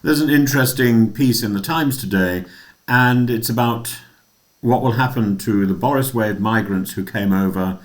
There's an interesting piece in the Times today, and it's about what will happen to the Boris wave migrants who came over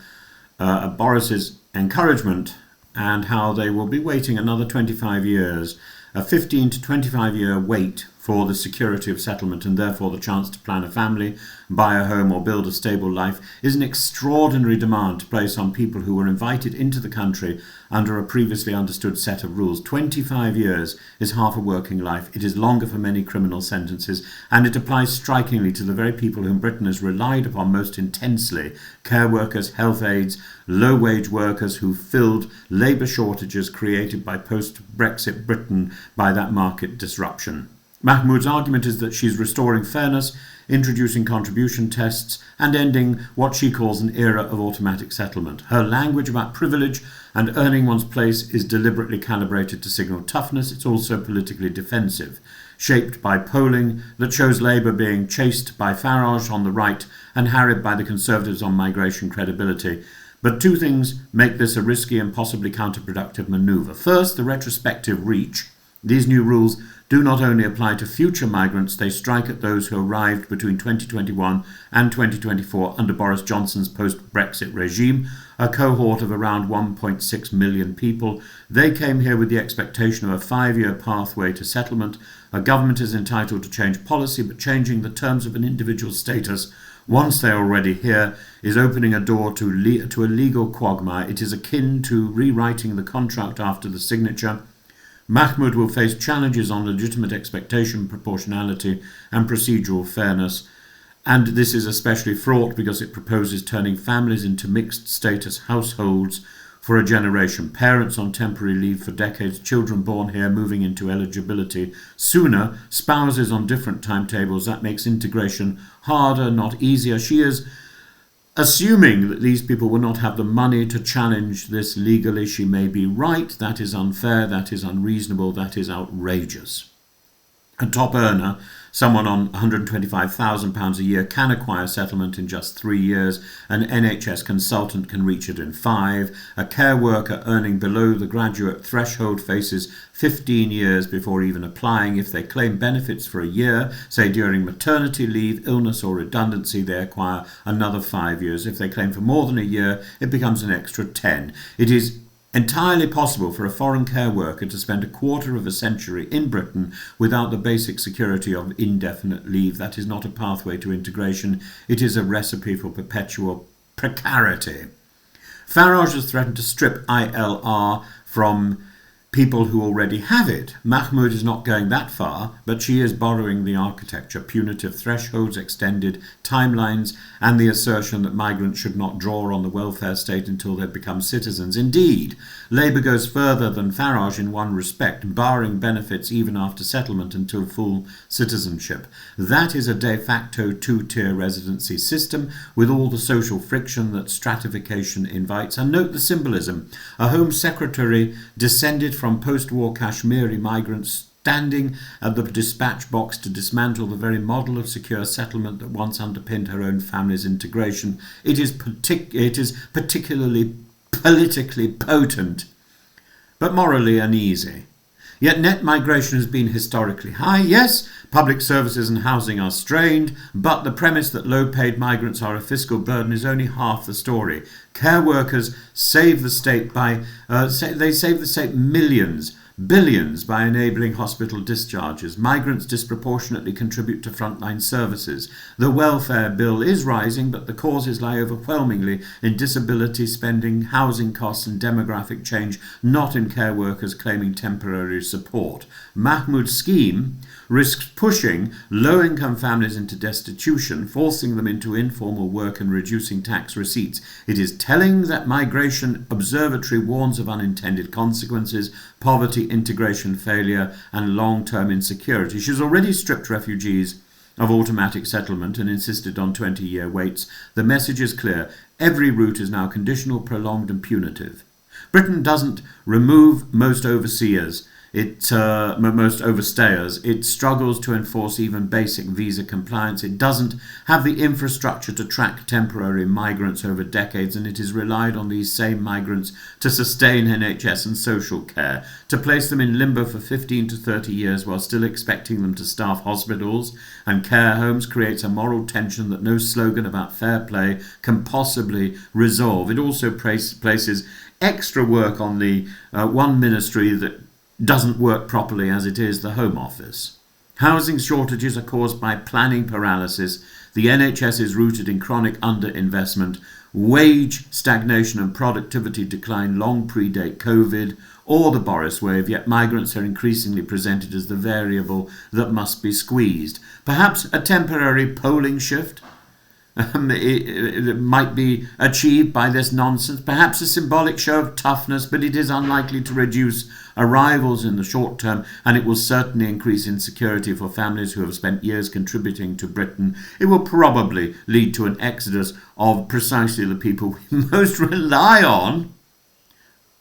at Boris's encouragement, and how they will be waiting another 25 years, a 15 to 25 year wait for the security of settlement and therefore the chance to plan a family, buy a home or build a stable life, is an extraordinary demand to place on people who were invited into the country under a previously understood set of rules. 25 years is half a working life. It is longer for many criminal sentences, and it applies strikingly to the very people whom Britain has relied upon most intensely: care workers, health aides, low-wage workers who filled labour shortages created by post-Brexit Britain by that market disruption. Mahmoud's argument is that she's restoring fairness, introducing contribution tests, and ending what she calls an era of automatic settlement. Her language about privilege and earning one's place is deliberately calibrated to signal toughness. It's also politically defensive, shaped by polling that shows Labour being chased by Farage on the right and harried by the Conservatives on migration credibility. But two things make this a risky and possibly counterproductive manoeuvre. First, the retrospective reach. These new rules do not only apply to future migrants, they strike at those who arrived between 2021 and 2024 under Boris Johnson's post-Brexit regime, a cohort of around 1.6 million people. They came here with the expectation of a 5-year pathway to settlement. A government is entitled to change policy, but changing the terms of an individual's status once they're already here is opening a door to a legal quagmire. It is akin to rewriting the contract after the signature. Mahmoud will face challenges on legitimate expectation, proportionality, and procedural fairness. And this is especially fraught because it proposes turning families into mixed-status households for a generation. Parents on temporary leave for decades, children born here moving into eligibility sooner, spouses on different timetables. That makes integration harder, not easier. She is assuming that these people will not have the money to challenge this legally. She may be right. That is unfair, that is unreasonable, that is outrageous. A top earner, someone on £125,000 a year, can acquire settlement in just 3 years. An NHS consultant can reach it in 5. A care worker earning below the graduate threshold faces 15 years before even applying. If they claim benefits for a year, say during maternity leave, illness or redundancy, they acquire another 5 years. If they claim for more than a year, it becomes an extra 10. It is entirely possible for a foreign care worker to spend a quarter of a century in Britain without the basic security of indefinite leave. That is not a pathway to integration. It is a recipe for perpetual precarity. Farage has threatened to strip ILR from people who already have it. Mahmoud is not going that far, but she is borrowing the architecture: punitive thresholds, extended timelines, and the assertion that migrants should not draw on the welfare state until they become citizens. Indeed, Labour goes further than Farage in one respect, barring benefits even after settlement until full citizenship. That is a de facto two-tier residency system with all the social friction that stratification invites. And note the symbolism: a Home Secretary descended from post-war Kashmiri migrants standing at the dispatch box to dismantle the very model of secure settlement that once underpinned her own family's integration. It is particularly politically potent, but morally uneasy. Yet net migration has been historically high. Yes, public services and housing are strained, but the premise that low-paid migrants are a fiscal burden is only half the story. Care workers save the state millions, billions by enabling hospital discharges. Migrants disproportionately contribute to frontline services. The welfare bill is rising, but the causes lie overwhelmingly in disability spending, housing costs and demographic change, not in care workers claiming temporary support. Mahmoud's scheme risks pushing low-income families into destitution, forcing them into informal work and reducing tax receipts. It is telling that Migration Observatory warns of unintended consequences: poverty, integration failure, and long-term insecurity. She's already stripped refugees of automatic settlement and insisted on 20-year waits. The message is clear. Every route is now conditional, prolonged, and punitive. Britain doesn't remove most overseers. most overstayers. It struggles to enforce even basic visa compliance. It doesn't have the infrastructure to track temporary migrants over decades, and it has relied on these same migrants to sustain NHS and social care, to place them in limbo for 15 to 30 years while still expecting them to staff hospitals and care homes creates a moral tension that no slogan about fair play can possibly resolve. It also places extra work on the one ministry that doesn't work properly as it is, the Home Office. Housing shortages are caused by planning paralysis. The NHS is rooted in chronic underinvestment. Wage stagnation and productivity decline long predate COVID or the Boris wave, yet migrants are increasingly presented as the variable that must be squeezed. Perhaps a temporary polling shift it might be achieved by this nonsense, perhaps a symbolic show of toughness, but it is unlikely to reduce arrivals in the short term, and it will certainly increase insecurity for families who have spent years contributing to Britain. It will probably lead to an exodus of precisely the people we most rely on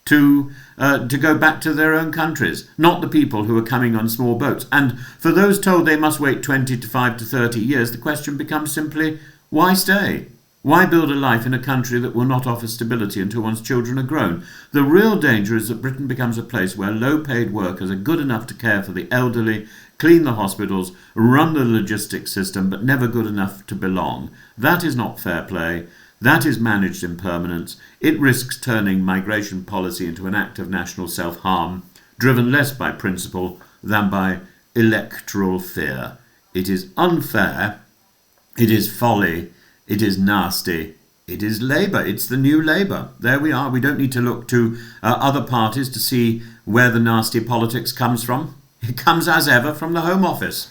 to go back to their own countries, not the people who are coming on small boats. And for those told they must wait 25 to 30 years, the question becomes simply, why stay? Why build a life in a country that will not offer stability until one's children are grown? The real danger is that Britain becomes a place where low-paid workers are good enough to care for the elderly, clean the hospitals, run the logistics system, but never good enough to belong. That is not fair play. That is managed impermanence. It risks turning migration policy into an act of national self-harm, driven less by principle than by electoral fear. It is unfair. It is folly, it is nasty, it is Labour, it's the new Labour. There we are. We don't need to look to other parties to see where the nasty politics comes from. It comes as ever from the Home Office.